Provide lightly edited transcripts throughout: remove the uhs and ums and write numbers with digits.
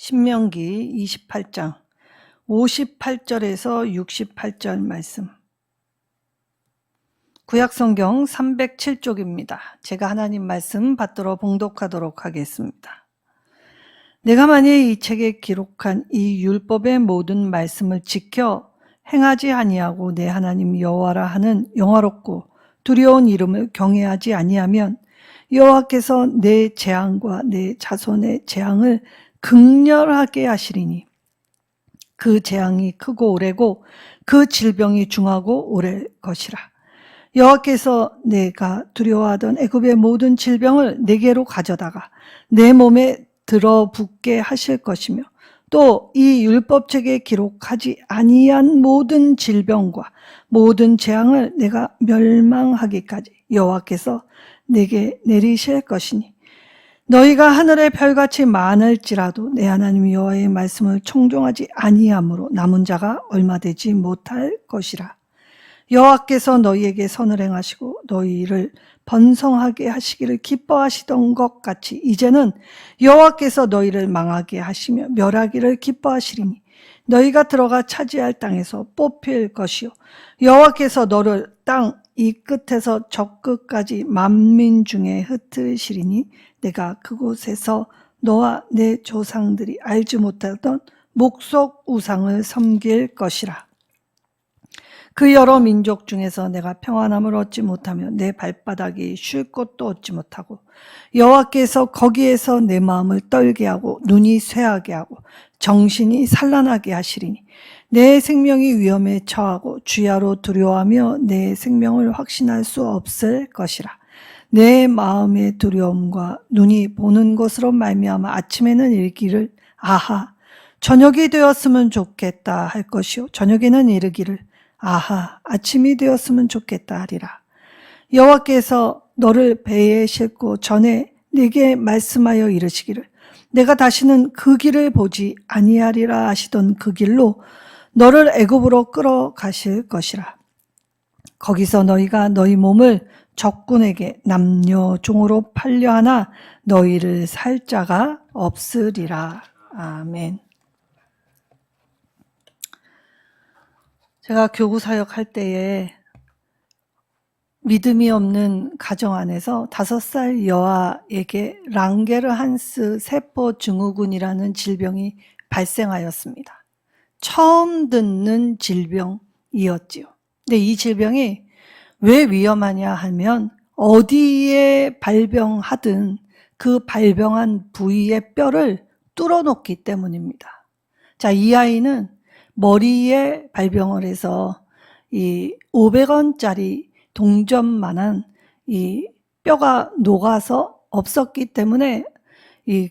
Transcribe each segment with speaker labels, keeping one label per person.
Speaker 1: 신명기 28장 58절에서 68절 말씀. 구약성경 307쪽입니다. 제가 하나님 말씀 받들어 봉독하도록 하겠습니다. 내가 만일 이 책에 기록한 이 율법의 모든 말씀을 지켜 행하지 아니하고 내 하나님 여호와라 하는 영화롭고 두려운 이름을 경외하지 아니하면 여호와께서 내 재앙과 내 자손의 재앙을 극렬하게 하시리니 그 재앙이 크고 오래고 그 질병이 중하고 오래 것이라. 여호와께서 내가 두려워하던 애굽의 모든 질병을 내게로 가져다가 내 몸에 들어붙게 하실 것이며 또 이 율법책에 기록하지 아니한 모든 질병과 모든 재앙을 내가 멸망하기까지 여호와께서 내게 내리실 것이니 너희가 하늘의 별같이 많을지라도 내 하나님 여호와의 말씀을 청종하지 아니함으로 남은 자가 얼마 되지 못할 것이라. 여호와께서 너희에게 선을 행하시고 너희를 번성하게 하시기를 기뻐하시던 것 같이 이제는 여호와께서 너희를 망하게 하시며 멸하기를 기뻐하시리니 너희가 들어가 차지할 땅에서 뽑힐 것이요 여호와께서 너를 땅 이 끝에서 저 끝까지 만민 중에 흩으시리니 내가 그곳에서 너와 내 조상들이 알지 못하던 목석 우상을 섬길 것이라. 그 여러 민족 중에서 내가 평안함을 얻지 못하며 내 발바닥이 쉴 곳도 얻지 못하고 여호와께서 거기에서 내 마음을 떨게 하고 눈이 쇠하게 하고 정신이 산란하게 하시리니 내 생명이 위험에 처하고 주야로 두려워하며 내 생명을 확신할 수 없을 것이라. 내 마음의 두려움과 눈이 보는 것으로 말미암아 아침에는 이르기를 아하 저녁이 되었으면 좋겠다 할 것이요 저녁에는 이르기를 아하 아침이 되었으면 좋겠다 하리라. 여호와께서 너를 배에 싣고 전에 네게 말씀하여 이르시기를 내가 다시는 그 길을 보지 아니하리라 하시던 그 길로 너를 애굽으로 끌어가실 것이라. 거기서 너희가 너희 몸을 적군에게 남녀 종으로 팔려 하나 너희를 살 자가 없으리라. 아멘. 제가 교구 사역할 때에 믿음이 없는 가정 안에서 5살 여아에게 랑게르한스 세포 증후군이라는 질병이 발생하였습니다. 처음 듣는 질병이었지요. 근데 이 질병이 왜 위험하냐 하면 어디에 발병하든 그 발병한 부위의 뼈를 뚫어놓기 때문입니다. 자, 이 아이는 머리에 발병을 해서 이 500원짜리 동전만한 이 뼈가 녹아서 없었기 때문에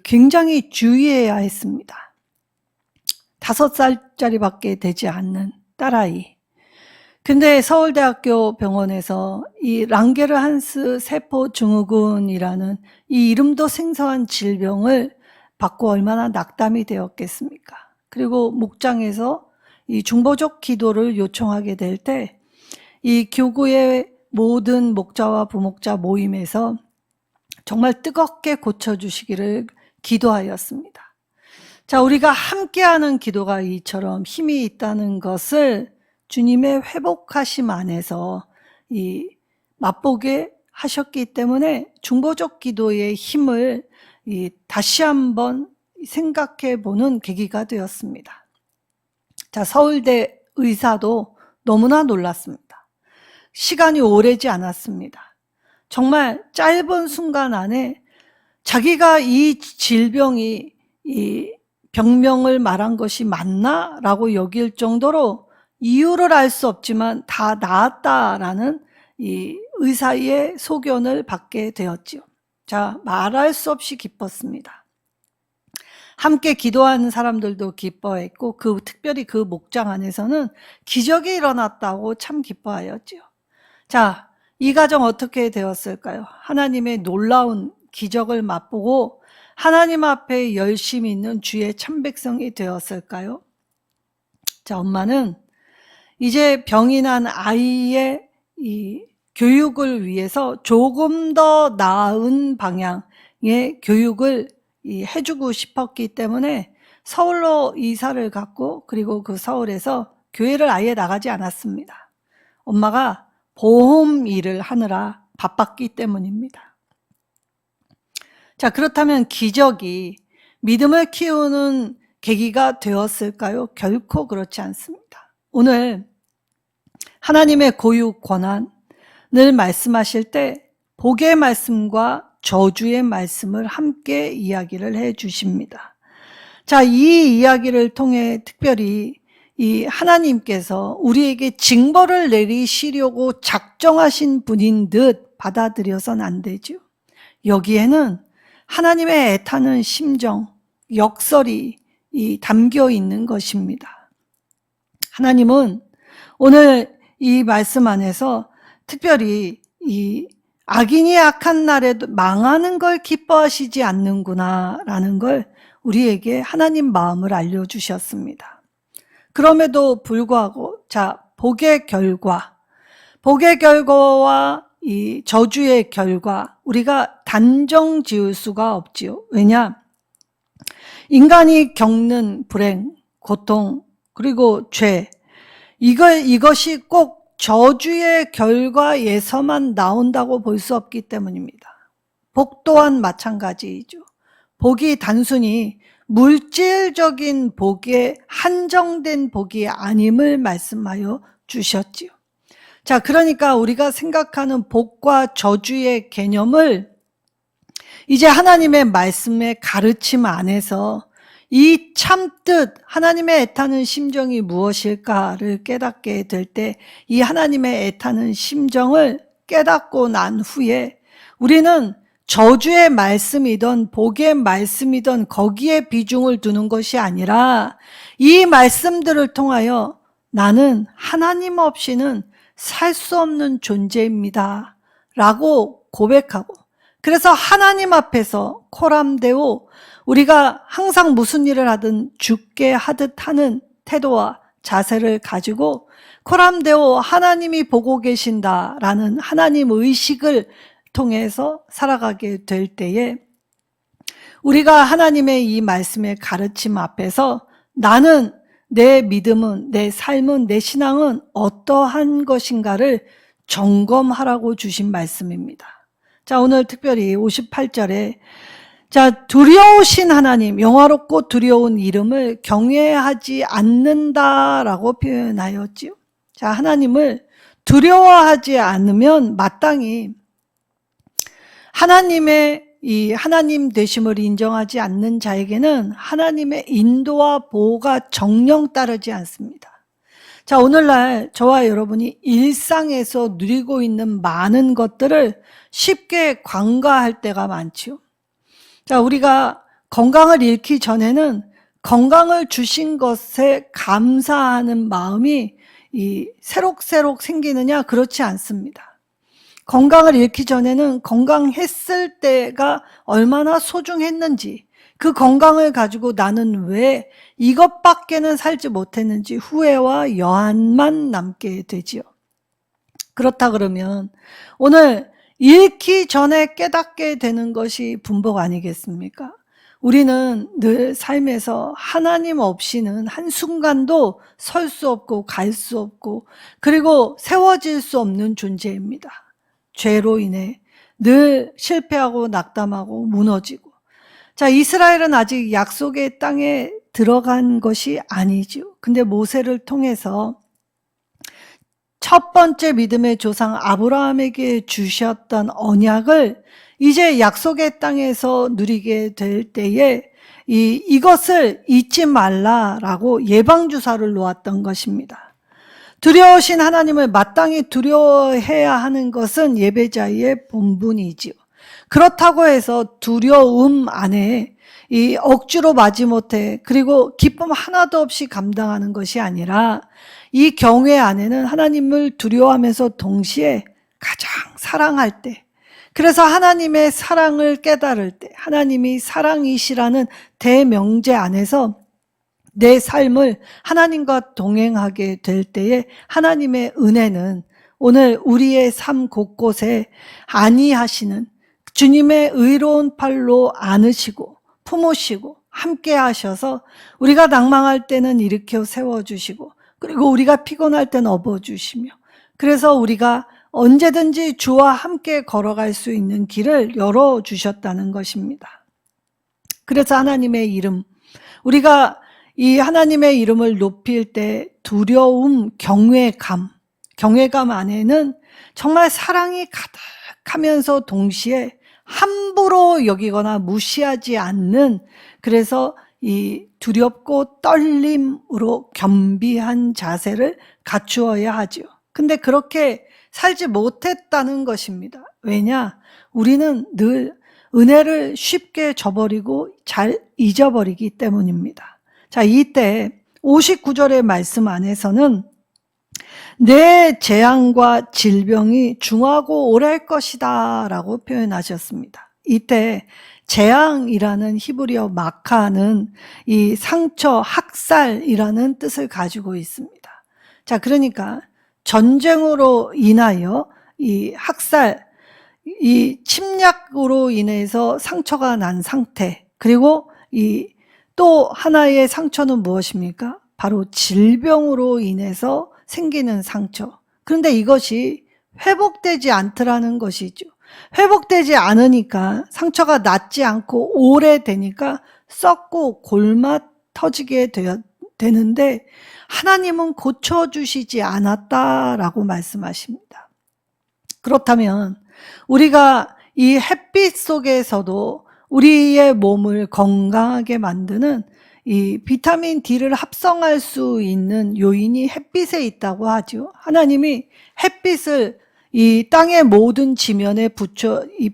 Speaker 1: 굉장히 주의해야 했습니다. 5살짜리밖에 되지 않는 딸아이. 근데 서울대학교 병원에서 이 랑게르한스 세포 증후군이라는 이 이름도 생소한 질병을 받고 얼마나 낙담이 되었겠습니까? 그리고 목장에서 이 중보적 기도를 요청하게 될 때 이 교구의 모든 목자와 부목자 모임에서 정말 뜨겁게 고쳐주시기를 기도하였습니다. 자, 우리가 함께하는 기도가 이처럼 힘이 있다는 것을 주님의 회복하심 안에서 맛보게 하셨기 때문에 중보적 기도의 힘을 다시 한번 생각해 보는 계기가 되었습니다. 자, 서울대 의사도 너무나 놀랐습니다. 시간이 오래지 않았습니다. 정말 짧은 순간 안에 자기가 이 질병이 이 병명을 말한 것이 맞나? 라고 여길 정도로 이유를 알 수 없지만 다 나았다라는 이 의사의 소견을 받게 되었지요. 자, 말할 수 없이 기뻤습니다. 함께 기도하는 사람들도 기뻐했고 특별히 그 목장 안에서는 기적이 일어났다고 참 기뻐하였지요. 자, 이 가정 어떻게 되었을까요? 하나님의 놀라운 기적을 맛보고 하나님 앞에 열심히 있는 주의 참백성이 되었을까요? 자, 엄마는 이제 병이 난 아이의 이 교육을 위해서 조금 더 나은 방향의 교육을 해주고 싶었기 때문에 서울로 이사를 갔고, 그리고 그 서울에서 교회를 아예 나가지 않았습니다. 엄마가 보험 일을 하느라 바빴기 때문입니다. 자, 그렇다면 기적이 믿음을 키우는 계기가 되었을까요? 결코 그렇지 않습니다. 오늘 하나님의 고유 권한을 말씀하실 때 복의 말씀과 저주의 말씀을 함께 이야기를 해 주십니다. 자, 이 이야기를 통해 특별히 이 하나님께서 우리에게 징벌을 내리시려고 작정하신 분인 듯 받아들여서는 안 되죠. 여기에는 하나님의 애타는 심정, 역설이 담겨 있는 것입니다. 하나님은 오늘 이 말씀 안에서 특별히 이 악인이 악한 날에도 망하는 걸 기뻐하시지 않는구나 라는 걸 우리에게 하나님 마음을 알려주셨습니다. 그럼에도 불구하고 자, 복의 결과와 이 저주의 결과 우리가 단정 지을 수가 없지요. 왜냐? 인간이 겪는 불행, 고통, 그리고 죄, 이것이 꼭 저주의 결과에서만 나온다고 볼 수 없기 때문입니다. 복 또한 마찬가지이죠. 복이 단순히 물질적인 복에 한정된 복이 아님을 말씀하여 주셨지요. 자, 그러니까 우리가 생각하는 복과 저주의 개념을 이제 하나님의 말씀의 가르침 안에서 이 참뜻 하나님의 애타는 심정이 무엇일까를 깨닫게 될 때 이 하나님의 애타는 심정을 깨닫고 난 후에 우리는 저주의 말씀이든 복의 말씀이든 거기에 비중을 두는 것이 아니라 이 말씀들을 통하여 나는 하나님 없이는 살 수 없는 존재입니다 라고 고백하고, 그래서 하나님 앞에서 코람데오 우리가 항상 무슨 일을 하든 죽게 하듯 하는 태도와 자세를 가지고 코람데오 하나님이 보고 계신다라는 하나님 의식을 통해서 살아가게 될 때에 우리가 하나님의 이 말씀의 가르침 앞에서 나는 내 믿음은, 내 삶은, 내 신앙은 어떠한 것인가를 점검하라고 주신 말씀입니다. 자, 오늘 특별히 58절에 자, 두려우신 하나님, 영화롭고 두려운 이름을 경외하지 않는다라고 표현하였지요. 자, 하나님을 두려워하지 않으면 마땅히 하나님의 이 하나님 되심을 인정하지 않는 자에게는 하나님의 인도와 보호가 정녕 따르지 않습니다. 자, 오늘날 저와 여러분이 일상에서 누리고 있는 많은 것들을 쉽게 관가할 때가 많지요. 자, 우리가 건강을 잃기 전에는 건강을 주신 것에 감사하는 마음이 새록새록 생기느냐? 그렇지 않습니다. 건강을 잃기 전에는 건강했을 때가 얼마나 소중했는지, 그 건강을 가지고 나는 왜 이것밖에는 살지 못했는지 후회와 여한만 남게 되지요. 그렇다 그러면 오늘 잃기 전에 깨닫게 되는 것이 분복 아니겠습니까? 우리는 늘 삶에서 하나님 없이는 한순간도 설 수 없고 갈 수 없고 그리고 세워질 수 없는 존재입니다. 죄로 인해 늘 실패하고 낙담하고 무너지고. 자, 이스라엘은 아직 약속의 땅에 들어간 것이 아니죠. 근데 모세를 통해서 첫 번째 믿음의 조상 아브라함에게 주셨던 언약을 이제 약속의 땅에서 누리게 될 때에 이것을 잊지 말라라고 예방주사를 놓았던 것입니다. 두려우신 하나님을 마땅히 두려워해야 하는 것은 예배자의 본분이지요. 그렇다고 해서 두려움 안에 억지로 마지못해 그리고 기쁨 하나도 없이 감당하는 것이 아니라 이 경외 안에는 하나님을 두려워하면서 동시에 가장 사랑할 때, 그래서 하나님의 사랑을 깨달을 때, 하나님이 사랑이시라는 대명제 안에서 내 삶을 하나님과 동행하게 될 때에 하나님의 은혜는 오늘 우리의 삶 곳곳에 안위하시는 주님의 의로운 팔로 안으시고 품으시고 함께 하셔서 우리가 낭망할 때는 일으켜 세워주시고 그리고 우리가 피곤할 때는 업어주시며 그래서 우리가 언제든지 주와 함께 걸어갈 수 있는 길을 열어주셨다는 것입니다. 그래서 하나님의 이름, 우리가 이 하나님의 이름을 높일 때 두려움, 경외감 안에는 정말 사랑이 가득하면서 동시에 함부로 여기거나 무시하지 않는, 그래서 이 두렵고 떨림으로 겸비한 자세를 갖추어야 하죠. 근데 그렇게 살지 못했다는 것입니다. 왜냐? 우리는 늘 은혜를 쉽게 저버리고 잘 잊어버리기 때문입니다. 자, 이때 59절의 말씀 안에서는 내 재앙과 질병이 중하고 오래할 것이다 라고 표현하셨습니다. 이때 재앙이라는 히브리어 마카는 이 상처, 학살이라는 뜻을 가지고 있습니다. 자, 그러니까 전쟁으로 인하여 이 학살, 이 침략으로 인해서 상처가 난 상태, 그리고 이 또 하나의 상처는 무엇입니까? 바로 질병으로 인해서 생기는 상처. 그런데 이것이 회복되지 않더라는 것이죠. 회복되지 않으니까 상처가 낫지 않고 오래되니까 썩고 골마 터지게 되는데 하나님은 고쳐주시지 않았다라고 말씀하십니다. 그렇다면 우리가 이 햇빛 속에서도 우리의 몸을 건강하게 만드는 이 비타민 D를 합성할 수 있는 요인이 햇빛에 있다고 하죠. 하나님이 햇빛을 이 땅의 모든 지면에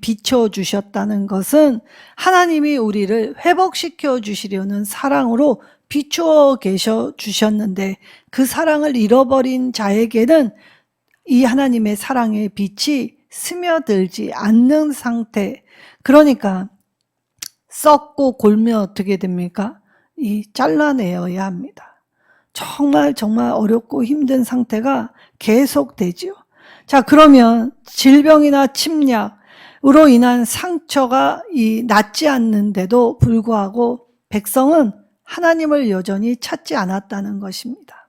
Speaker 1: 비춰 주셨다는 것은 하나님이 우리를 회복시켜 주시려는 사랑으로 비추어 계셔 주셨는데 그 사랑을 잃어버린 자에게는 이 하나님의 사랑의 빛이 스며들지 않는 상태, 그러니까 썩고 골면 어떻게 됩니까? 잘라내어야 합니다. 정말 어렵고 힘든 상태가 계속되죠. 자, 그러면 질병이나 침략으로 인한 상처가 낫지 않는데도 불구하고 백성은 하나님을 여전히 찾지 않았다는 것입니다.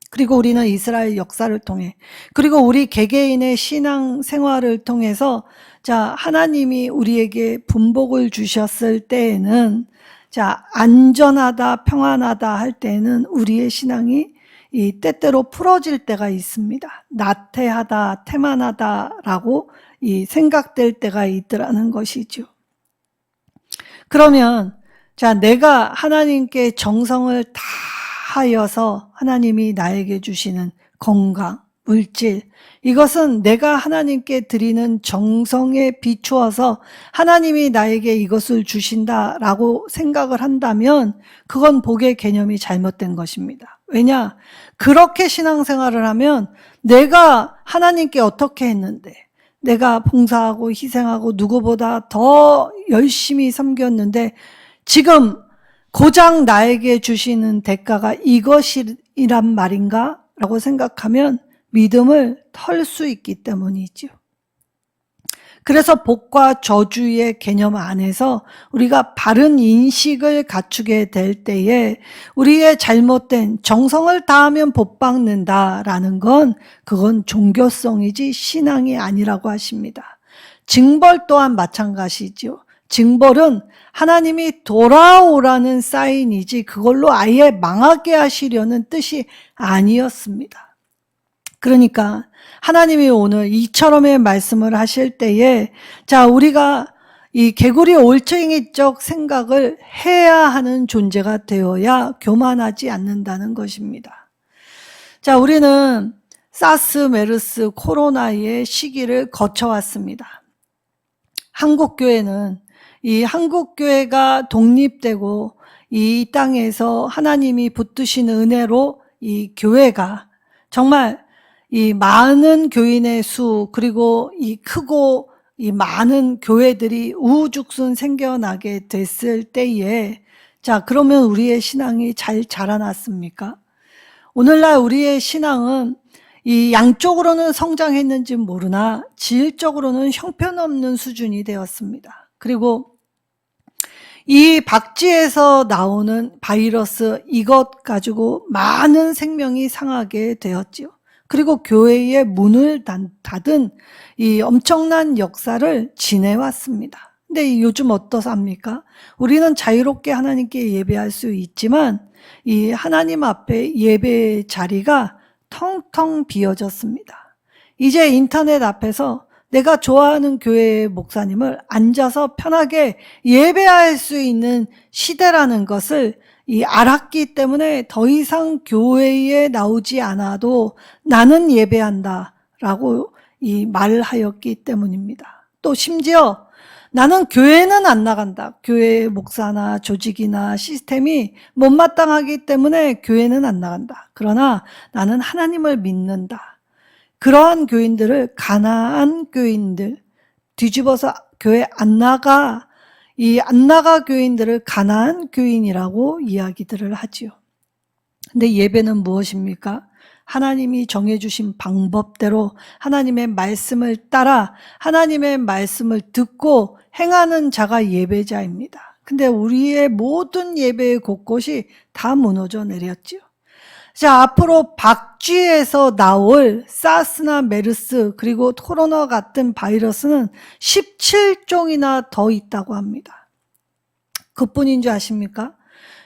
Speaker 1: 그리고 우리는 이스라엘 역사를 통해, 그리고 우리 개개인의 신앙 생활을 통해서 자, 하나님이 우리에게 분복을 주셨을 때에는, 자, 안전하다, 평안하다 할 때에는 우리의 신앙이 때때로 풀어질 때가 있습니다. 나태하다, 태만하다라고 생각될 때가 있더라는 것이죠. 그러면 자, 내가 하나님께 정성을 다하여서 하나님이 나에게 주시는 건강, 물질, 이것은 내가 하나님께 드리는 정성에 비추어서 하나님이 나에게 이것을 주신다라고 생각을 한다면 그건 복의 개념이 잘못된 것입니다. 왜냐? 그렇게 신앙생활을 하면 내가 하나님께 어떻게 했는데, 내가 봉사하고 희생하고 누구보다 더 열심히 섬겼는데 지금 고작 나에게 주시는 대가가 이것이란 말인가? 라고 생각하면 믿음을 털 수 있기 때문이죠. 그래서 복과 저주의 개념 안에서 우리가 바른 인식을 갖추게 될 때에 우리의 잘못된 정성을 다하면 복 받는다라는 건 그건 종교성이지 신앙이 아니라고 하십니다. 징벌 또한 마찬가지죠. 징벌은 하나님이 돌아오라는 사인이지 그걸로 아예 망하게 하시려는 뜻이 아니었습니다. 그러니까 하나님이 오늘 이처럼의 말씀을 하실 때에 자, 우리가 이 개구리 올챙이적 생각을 해야 하는 존재가 되어야 교만하지 않는다는 것입니다. 자, 우리는 사스, 메르스, 코로나의 시기를 거쳐왔습니다. 한국교회는 이 한국교회가 독립되고 이 땅에서 하나님이 붙드신 은혜로 이 교회가 정말 이 많은 교인의 수, 그리고 이 크고 이 많은 교회들이 우후죽순 생겨나게 됐을 때에 자, 그러면 우리의 신앙이 잘 자라났습니까? 오늘날 우리의 신앙은 이 양쪽으로는 성장했는지 모르나 질적으로는 형편없는 수준이 되었습니다. 그리고 이 박쥐에서 나오는 바이러스 이것 가지고 많은 생명이 상하게 되었지요. 그리고 교회의 문을 닫은 이 엄청난 역사를 지내왔습니다. 근데 요즘 어떠합니까? 우리는 자유롭게 하나님께 예배할 수 있지만 이 하나님 앞에 예배 자리가 텅텅 비어졌습니다. 이제 인터넷 앞에서 내가 좋아하는 교회의 목사님을 앉아서 편하게 예배할 수 있는 시대라는 것을 알았기 때문에 더 이상 교회에 나오지 않아도 나는 예배한다 라고 말하였기 때문입니다. 또 심지어 나는 교회는 안 나간다. 교회 목사나 조직이나 시스템이 못마땅하기 때문에 교회는 안 나간다. 그러나 나는 하나님을 믿는다. 그러한 교인들을 가나안 교인들, 뒤집어서 교회 안 나가, 안 나가 교인들을 가나안 교인이라고 이야기들을 하지요. 근데 예배는 무엇입니까? 하나님이 정해주신 방법대로 하나님의 말씀을 따라 하나님의 말씀을 듣고 행하는 자가 예배자입니다. 근데 우리의 모든 예배의 곳곳이 다 무너져 내렸지요. 자, 앞으로 박쥐에서 나올 사스나 메르스 그리고 코로나 같은 바이러스는 17종이나 더 있다고 합니다. 그뿐인 줄 아십니까?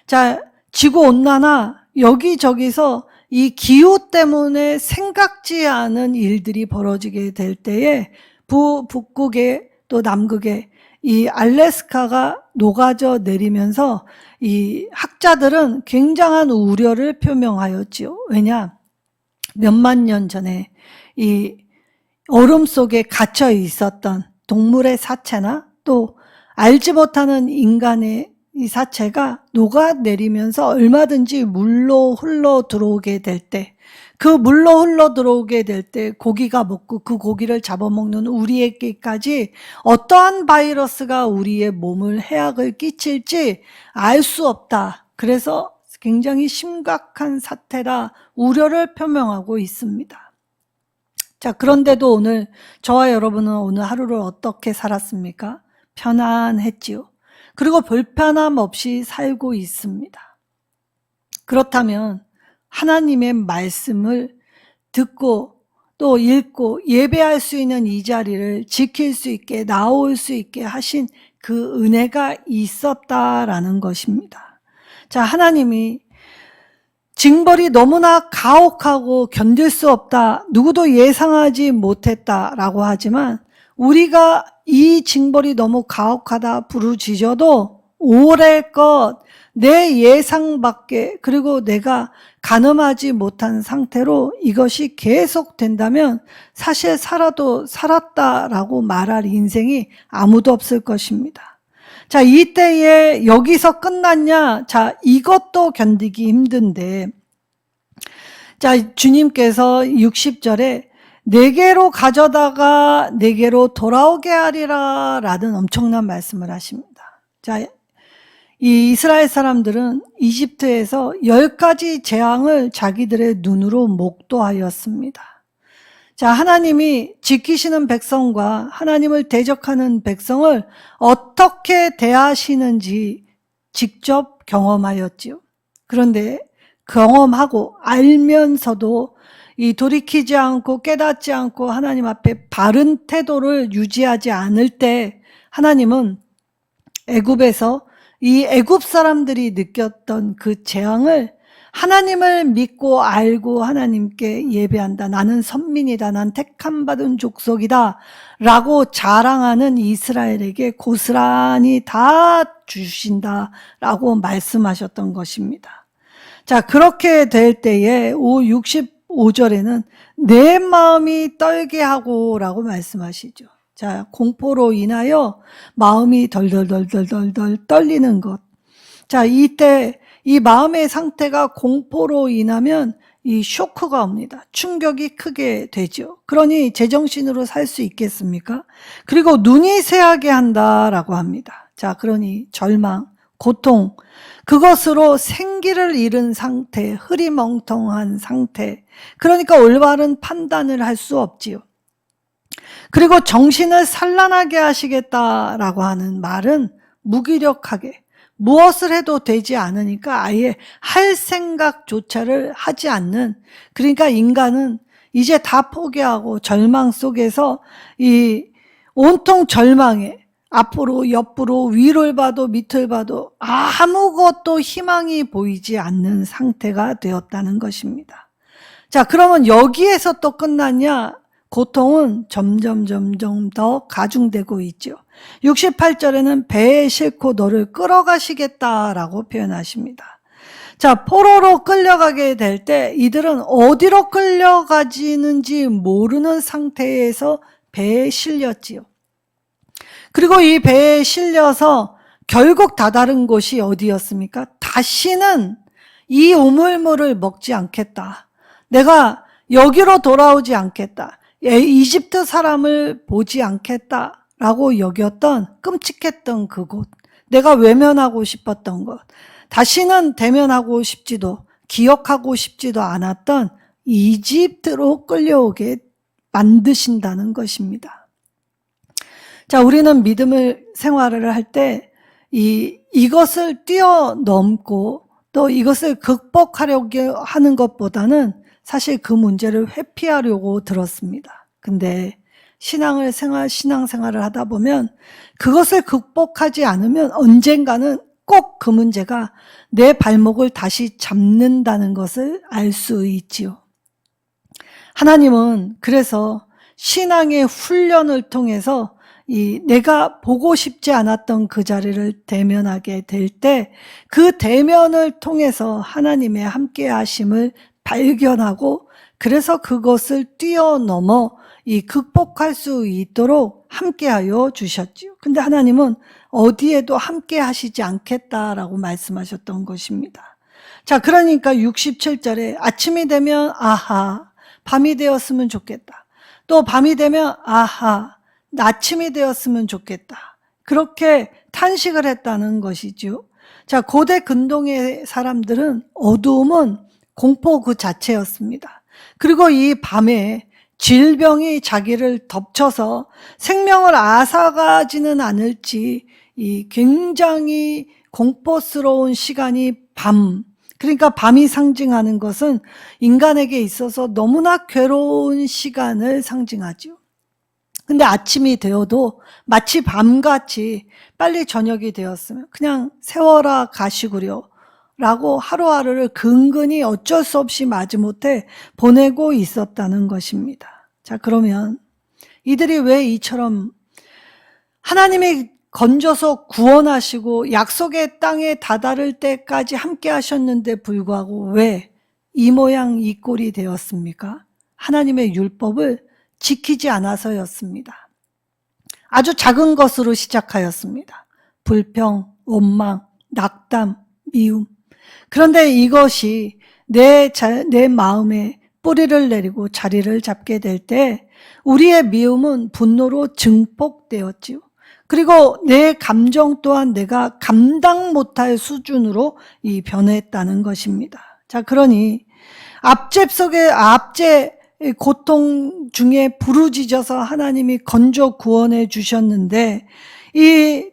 Speaker 1: 자, 지구온난화 여기저기서 이 기후 때문에 생각지 않은 일들이 벌어지게 될 때에 북극에 또 남극에 이 알래스카가 녹아져 내리면서 이 학자들은 굉장한 우려를 표명하였지요. 왜냐? 몇만 년 전에 이 얼음 속에 갇혀 있었던 동물의 사체나 또 알지 못하는 인간의 이 사체가 녹아내리면서 얼마든지 물로 흘러 들어오게 될 때, 그 물로 흘러 들어오게 될 때 고기가 먹고 그 고기를 잡아먹는 우리에게까지 어떠한 바이러스가 우리의 몸을 해악을 끼칠지 알 수 없다. 그래서 굉장히 심각한 사태라 우려를 표명하고 있습니다. 자, 그런데도 오늘 저와 여러분은 오늘 하루를 어떻게 살았습니까? 편안했지요. 그리고 불편함 없이 살고 있습니다. 그렇다면 하나님의 말씀을 듣고 또 읽고 예배할 수 있는 이 자리를 지킬 수 있게 나올 수 있게 하신 그 은혜가 있었다라는 것입니다. 자, 하나님이 징벌이 너무나 가혹하고 견딜 수 없다, 누구도 예상하지 못했다라고 하지만 우리가 이 징벌이 너무 가혹하다 부르짖어도 오래 것, 내 예상 밖에, 그리고 내가 가늠하지 못한 상태로 이것이 계속된다면 사실 살아도 살았다라고 말할 인생이 아무도 없을 것입니다. 자, 이때에 여기서 끝났냐? 자, 이것도 견디기 힘든데, 자, 주님께서 60절에 내게로 가져다가 내게로 돌아오게 하리라 라는 엄청난 말씀을 하십니다. 자, 이 이스라엘 사람들은 이집트에서 10가지 재앙을 자기들의 눈으로 목도하였습니다. 자, 하나님이 지키시는 백성과 하나님을 대적하는 백성을 어떻게 대하시는지 직접 경험하였지요. 그런데 경험하고 알면서도 이 돌이키지 않고 깨닫지 않고 하나님 앞에 바른 태도를 유지하지 않을 때 하나님은 애굽에서 이 애굽 사람들이 느꼈던 그 재앙을 하나님을 믿고 알고 하나님께 예배한다. 나는 선민이다. 난 택함 받은 족속이다. 라고 자랑하는 이스라엘에게 고스란히 다 주신다. 라고 말씀하셨던 것입니다. 자, 그렇게 될 때에 65절에는 내 마음이 떨게 하고 라고 말씀하시죠. 자, 공포로 인하여 마음이 덜덜덜덜덜 떨리는 것. 자, 이때 이 마음의 상태가 공포로 인하면 이 쇼크가 옵니다. 충격이 크게 되죠. 그러니 제정신으로 살 수 있겠습니까? 그리고 눈이 새하게 한다라고 합니다. 자, 그러니 절망, 고통, 그것으로 생기를 잃은 상태, 흐리멍텅한 상태. 그러니까 올바른 판단을 할 수 없지요. 그리고 정신을 산란하게 하시겠다라고 하는 말은 무기력하게, 무엇을 해도 되지 않으니까 아예 할 생각조차를 하지 않는, 그러니까 인간은 이제 다 포기하고 절망 속에서 이 온통 절망에 앞으로 옆으로 위를 봐도 밑을 봐도 아무것도 희망이 보이지 않는 상태가 되었다는 것입니다. 자, 그러면 여기에서 또 끝났냐? 고통은 점점 더 가중되고 있죠. 68절에는 배에 싣고 너를 끌어가시겠다라고 표현하십니다. 자, 포로로 끌려가게 될 때 이들은 어디로 끌려가지는지 모르는 상태에서 배에 실렸지요. 그리고 이 배에 실려서 결국 다다른 곳이 어디였습니까? 다시는 이 우물물을 먹지 않겠다. 내가 여기로 돌아오지 않겠다. 이집트 사람을 보지 않겠다라고 여겼던, 끔찍했던 그곳, 내가 외면하고 싶었던 것, 다시는 대면하고 싶지도 기억하고 싶지도 않았던 이집트로 끌려오게 만드신다는 것입니다. 자, 우리는 믿음을 생활을 할 때 이것을 뛰어넘고 또 이것을 극복하려고 하는 것보다는 사실 그 문제를 회피하려고 들었습니다. 근데 신앙생활을 하다 보면 그것을 극복하지 않으면 언젠가는 꼭 그 문제가 내 발목을 다시 잡는다는 것을 알 수 있지요. 하나님은 그래서 신앙의 훈련을 통해서 내가 보고 싶지 않았던 그 자리를 대면하게 될 때 그 대면을 통해서 하나님의 함께 하심을 발견하고, 그래서 그것을 뛰어넘어 극복할 수 있도록 함께하여 주셨지요. 근데 하나님은 어디에도 함께 하시지 않겠다라고 말씀하셨던 것입니다. 자, 그러니까 67절에 아침이 되면 아하, 밤이 되었으면 좋겠다. 또 밤이 되면 아하, 아침이 되었으면 좋겠다. 그렇게 탄식을 했다는 것이죠. 자, 고대 근동의 사람들은 어두움은 공포 그 자체였습니다. 그리고 이 밤에 질병이 자기를 덮쳐서 생명을 앗아가지는 않을지 굉장히 공포스러운 시간이 밤, 그러니까 밤이 상징하는 것은 인간에게 있어서 너무나 괴로운 시간을 상징하죠. 근데 아침이 되어도 마치 밤같이 빨리 저녁이 되었으면 그냥 세워라 가시구려 라고 하루하루를 근근히 어쩔 수 없이 마지못해 보내고 있었다는 것입니다. 자, 그러면 이들이 왜 이처럼 하나님이 건져서 구원하시고 약속의 땅에 다다를 때까지 함께 하셨는데 불구하고 왜 이 모양 이 꼴이 되었습니까? 하나님의 율법을 지키지 않아서였습니다. 아주 작은 것으로 시작하였습니다. 불평, 원망, 낙담, 미움. 그런데 이것이 내 마음에 뿌리를 내리고 자리를 잡게 될 때 우리의 미움은 분노로 증폭되었지요. 그리고 내 감정 또한 내가 감당 못할 수준으로 변했다는 것입니다. 자, 그러니 압제 고통 중에 부르짖어서 하나님이 건져 구원해 주셨는데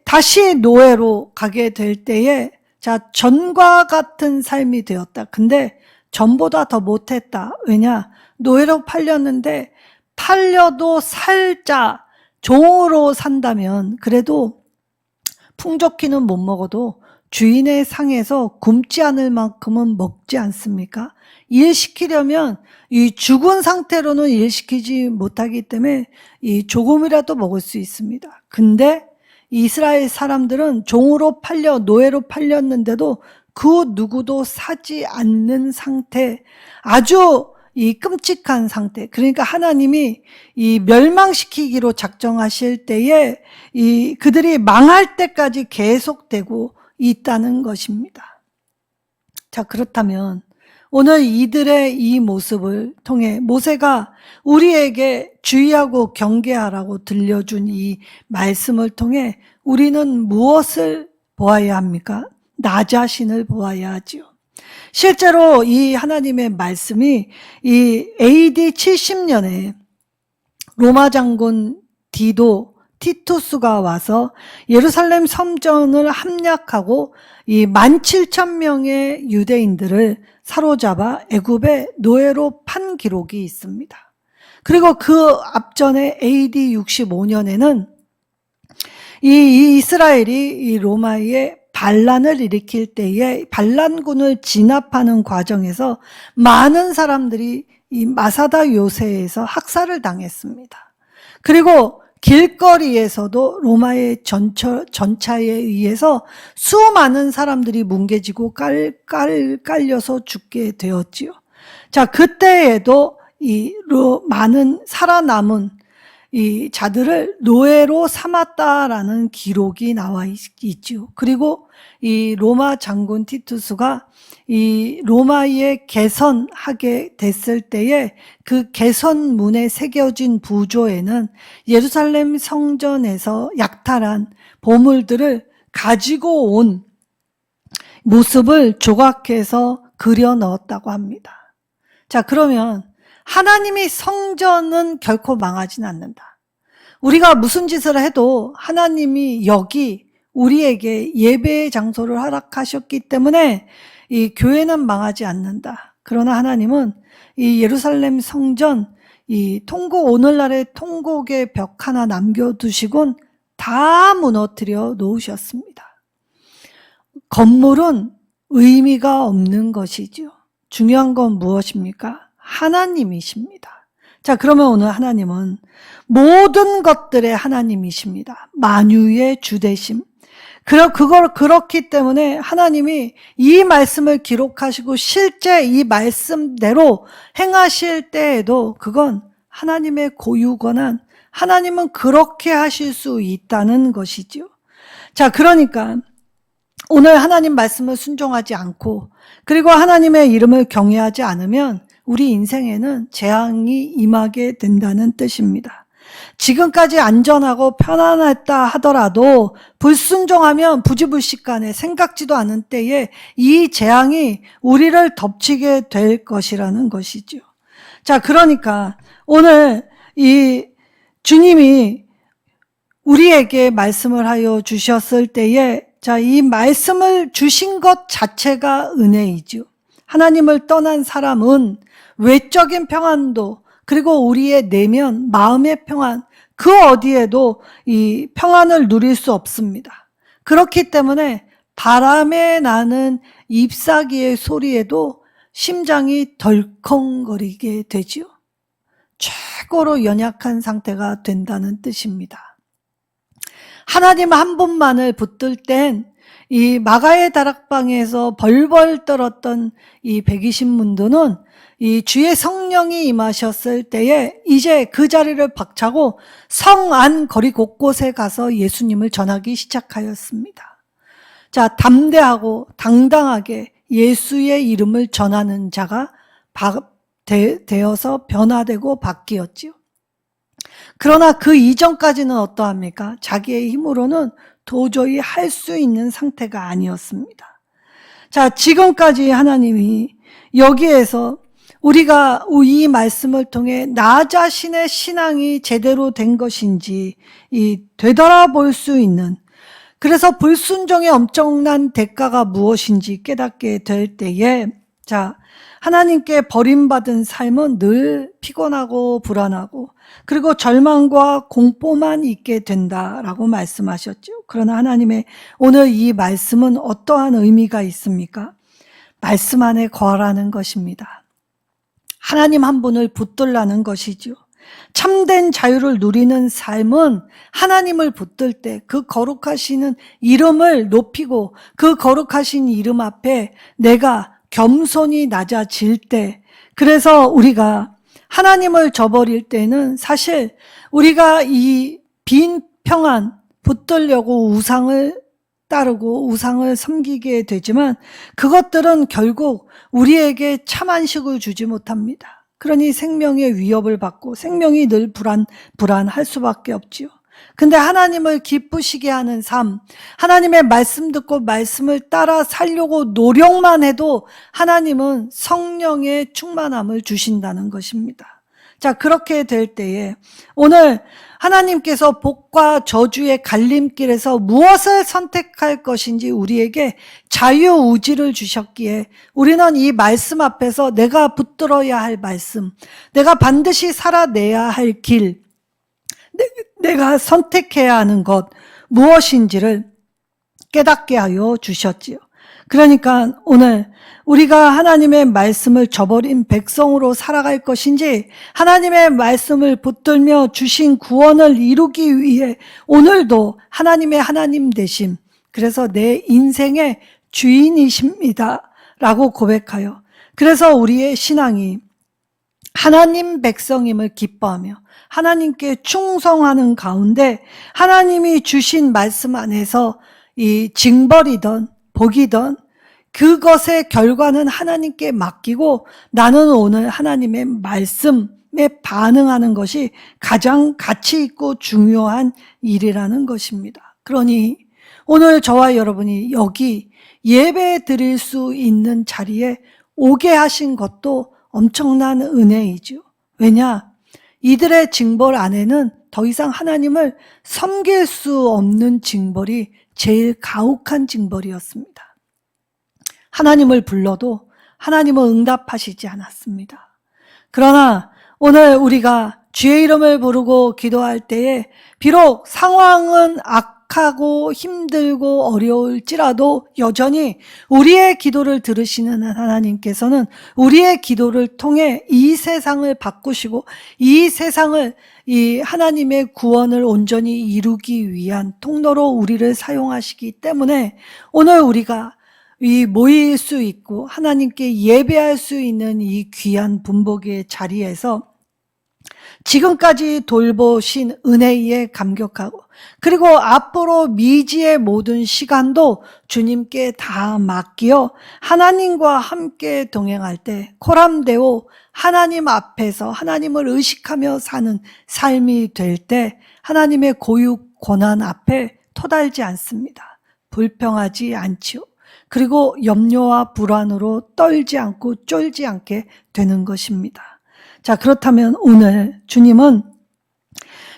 Speaker 1: 다시 노예로 가게 될 때에 자, 전과 같은 삶이 되었다. 근데 전보다 더 못했다. 왜냐? 노예로 팔렸는데 팔려도 살자 종으로 산다면 그래도 풍족히는 못 먹어도 주인의 상에서 굶지 않을 만큼은 먹지 않습니까? 일시키려면 이 죽은 상태로는 일시키지 못하기 때문에 조금이라도 먹을 수 있습니다. 근데 이스라엘 사람들은 종으로 팔려 노예로 팔렸는데도 그 누구도 사지 않는 상태, 아주 끔찍한 상태. 그러니까 하나님이 멸망시키기로 작정하실 때에 그들이 망할 때까지 계속되고 있다는 것입니다. 자, 그렇다면 오늘 이들의 이 모습을 통해 모세가 우리에게 주의하고 경계하라고 들려준 이 말씀을 통해 우리는 무엇을 보아야 합니까? 나 자신을 보아야 하지요. 실제로 이 하나님의 말씀이 이 AD 70년에 로마 장군 티투스가 와서 예루살렘 성전을 함락하고 이 17,000명의 유대인들을 사로잡아 애굽의 노예로 판 기록이 있습니다. 그리고 그 앞전에 AD 65년에는 이 이스라엘이 이 로마의 반란을 일으킬 때에 반란군을 진압하는 과정에서 많은 사람들이 이 마사다 요새에서 학살을 당했습니다. 그리고 길거리에서도 로마의 전차에 의해서 수많은 사람들이 뭉개지고 깔려서 죽게 되었지요. 자, 그때에도 많은 살아남은 이 자들을 노예로 삼았다라는 기록이 나와 있지요. 그리고 이 로마 장군 티투스가 이 로마에 개선하게 됐을 때에 그 개선문에 새겨진 부조에는 예루살렘 성전에서 약탈한 보물들을 가지고 온 모습을 조각해서 그려 넣었다고 합니다. 자, 그러면 하나님의 성전은 결코 망하진 않는다. 우리가 무슨 짓을 해도 하나님이 여기 우리에게 예배의 장소를 허락하셨기 때문에 이 교회는 망하지 않는다. 그러나 하나님은 이 예루살렘 성전, 이 오늘날의 통곡의 벽 하나 남겨두시곤 다 무너뜨려 놓으셨습니다. 건물은 의미가 없는 것이죠. 중요한 건 무엇입니까? 하나님이십니다. 자, 그러면 오늘 하나님은 모든 것들의 하나님이십니다. 만유의 주되심. 그렇기 때문에 하나님이 이 말씀을 기록하시고 실제 이 말씀대로 행하실 때에도 그건 하나님의 고유 권한, 하나님은 그렇게 하실 수 있다는 것이죠. 자, 그러니까 오늘 하나님 말씀을 순종하지 않고 그리고 하나님의 이름을 경외하지 않으면 우리 인생에는 재앙이 임하게 된다는 뜻입니다. 지금까지 안전하고 편안했다 하더라도 불순종하면 부지불식간에 생각지도 않은 때에 이 재앙이 우리를 덮치게 될 것이라는 것이죠. 자, 그러니까 오늘 이 주님이 우리에게 말씀을 하여 주셨을 때에 자, 이 말씀을 주신 것 자체가 은혜이죠. 하나님을 떠난 사람은 외적인 평안도 그리고 우리의 내면, 마음의 평안 그 어디에도 이 평안을 누릴 수 없습니다. 그렇기 때문에 바람에 나는 잎사귀의 소리에도 심장이 덜컹거리게 되지요. 최고로 연약한 상태가 된다는 뜻입니다. 하나님 한 분만을 붙들 땐 이 마가의 다락방에서 벌벌 떨었던 이 120문도는 이 주의 성령이 임하셨을 때에 이제 그 자리를 박차고 성 안 거리 곳곳에 가서 예수님을 전하기 시작하였습니다. 자, 담대하고 당당하게 예수의 이름을 전하는 자가 되어서 변화되고 바뀌었지요. 그러나 그 이전까지는 어떠합니까? 자기의 힘으로는 도저히 할 수 있는 상태가 아니었습니다. 자, 지금까지 하나님이 여기에서 우리가 이 말씀을 통해 나 자신의 신앙이 제대로 된 것인지 되돌아볼 수 있는, 그래서 불순종의 엄청난 대가가 무엇인지 깨닫게 될 때에 자, 하나님께 버림받은 삶은 늘 피곤하고 불안하고 그리고 절망과 공포만 있게 된다라고 말씀하셨죠. 그러나 하나님의 오늘 이 말씀은 어떠한 의미가 있습니까? 말씀 안에 거하라는 것입니다. 하나님 한 분을 붙들라는 것이죠. 참된 자유를 누리는 삶은 하나님을 붙들 때 그 거룩하시는 이름을 높이고 그 거룩하신 이름 앞에 내가 겸손히 낮아질 때, 그래서 우리가 하나님을 저버릴 때는 사실 우리가 이 빈 평안 붙들려고 우상을 따르고 우상을 섬기게 되지만 그것들은 결국 우리에게 참 안식을 주지 못합니다. 그러니 생명의 위협을 받고 생명이 늘 불안할 수밖에 없지요. 근데 하나님을 기쁘시게 하는 삶, 하나님의 말씀 듣고 말씀을 따라 살려고 노력만 해도 하나님은 성령의 충만함을 주신다는 것입니다. 자, 그렇게 될 때에 오늘 하나님께서 복과 저주의 갈림길에서 무엇을 선택할 것인지 우리에게 자유의지를 주셨기에 우리는 이 말씀 앞에서 내가 붙들어야 할 말씀, 내가 반드시 살아내야 할 길, 내가 선택해야 하는 것 무엇인지를 깨닫게 하여 주셨지요. 그러니까 오늘 우리가 하나님의 말씀을 저버린 백성으로 살아갈 것인지 하나님의 말씀을 붙들며 주신 구원을 이루기 위해 오늘도 하나님의 하나님 되심, 그래서 내 인생의 주인이십니다 라고 고백하여, 그래서 우리의 신앙이 하나님 백성임을 기뻐하며 하나님께 충성하는 가운데 하나님이 주신 말씀 안에서 이 징벌이든 복이든 그것의 결과는 하나님께 맡기고 나는 오늘 하나님의 말씀에 반응하는 것이 가장 가치 있고 중요한 일이라는 것입니다. 그러니 오늘 저와 여러분이 여기 예배 드릴 수 있는 자리에 오게 하신 것도 엄청난 은혜이죠. 왜냐? 이들의 징벌 안에는 더 이상 하나님을 섬길 수 없는 징벌이 제일 가혹한 징벌이었습니다. 하나님을 불러도 하나님은 응답하시지 않았습니다. 그러나 오늘 우리가 주의 이름을 부르고 기도할 때에 비록 상황은 악하고 힘들고 어려울지라도 여전히 우리의 기도를 들으시는 하나님께서는 우리의 기도를 통해 이 세상을 바꾸시고 이 세상을 이 하나님의 구원을 온전히 이루기 위한 통로로 우리를 사용하시기 때문에 오늘 우리가 이 모일 수 있고 하나님께 예배할 수 있는 이 귀한 분복의 자리에서 지금까지 돌보신 은혜에 감격하고 그리고 앞으로 미지의 모든 시간도 주님께 다 맡기어 하나님과 함께 동행할 때 코람데오 하나님 앞에서 하나님을 의식하며 사는 삶이 될 때 하나님의 고육 고난 앞에 토달지 않습니다. 불평하지 않지요. 그리고 염려와 불안으로 떨지 않고 쫄지 않게 되는 것입니다. 자, 그렇다면 오늘 주님은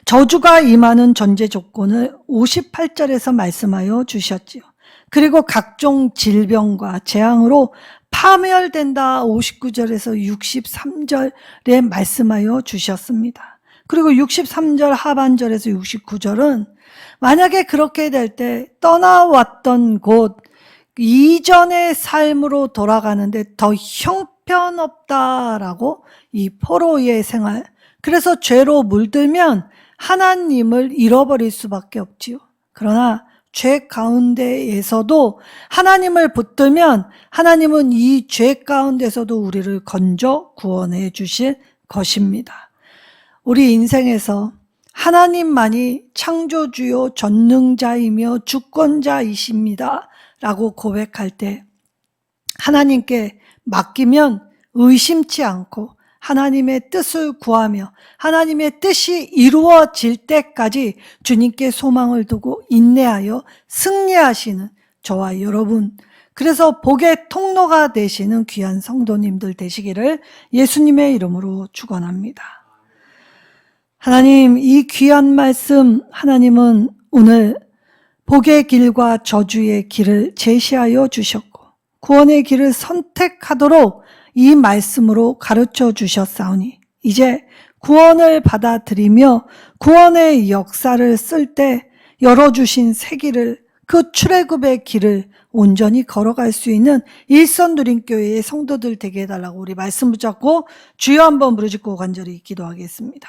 Speaker 1: 저주가 임하는 전제 조건을 58절에서 말씀하여 주셨지요. 그리고 각종 질병과 재앙으로 파멸된다 59절에서 63절에 말씀하여 주셨습니다. 그리고 63절 하반절에서 69절은 만약에 그렇게 될 때 떠나왔던 곳 이전의 삶으로 돌아가는데 더 형편없다라고 이 포로의 생활, 그래서 죄로 물들면 하나님을 잃어버릴 수밖에 없지요. 그러나 죄 가운데에서도 하나님을 붙들면 하나님은 이 죄 가운데서도 우리를 건져 구원해 주실 것입니다. 우리 인생에서 하나님만이 창조주요 전능자이며 주권자이십니다 라고 고백할 때 하나님께 맡기면 의심치 않고 하나님의 뜻을 구하며 하나님의 뜻이 이루어질 때까지 주님께 소망을 두고 인내하여 승리하시는 저와 여러분, 그래서 복의 통로가 되시는 귀한 성도님들 되시기를 예수님의 이름으로 축원합니다. 하나님, 이 귀한 말씀 하나님은 오늘 복의 길과 저주의 길을 제시하여 주셨고 구원의 길을 선택하도록 이 말씀으로 가르쳐 주셨사오니 이제 구원을 받아들이며 구원의 역사를 쓸 때 열어주신 새 길을, 그 출애굽의 길을 온전히 걸어갈 수 있는 일선누린교회의 성도들 되게 해달라고 우리 말씀 붙잡고 주여 한번 부르짖고 간절히 기도하겠습니다.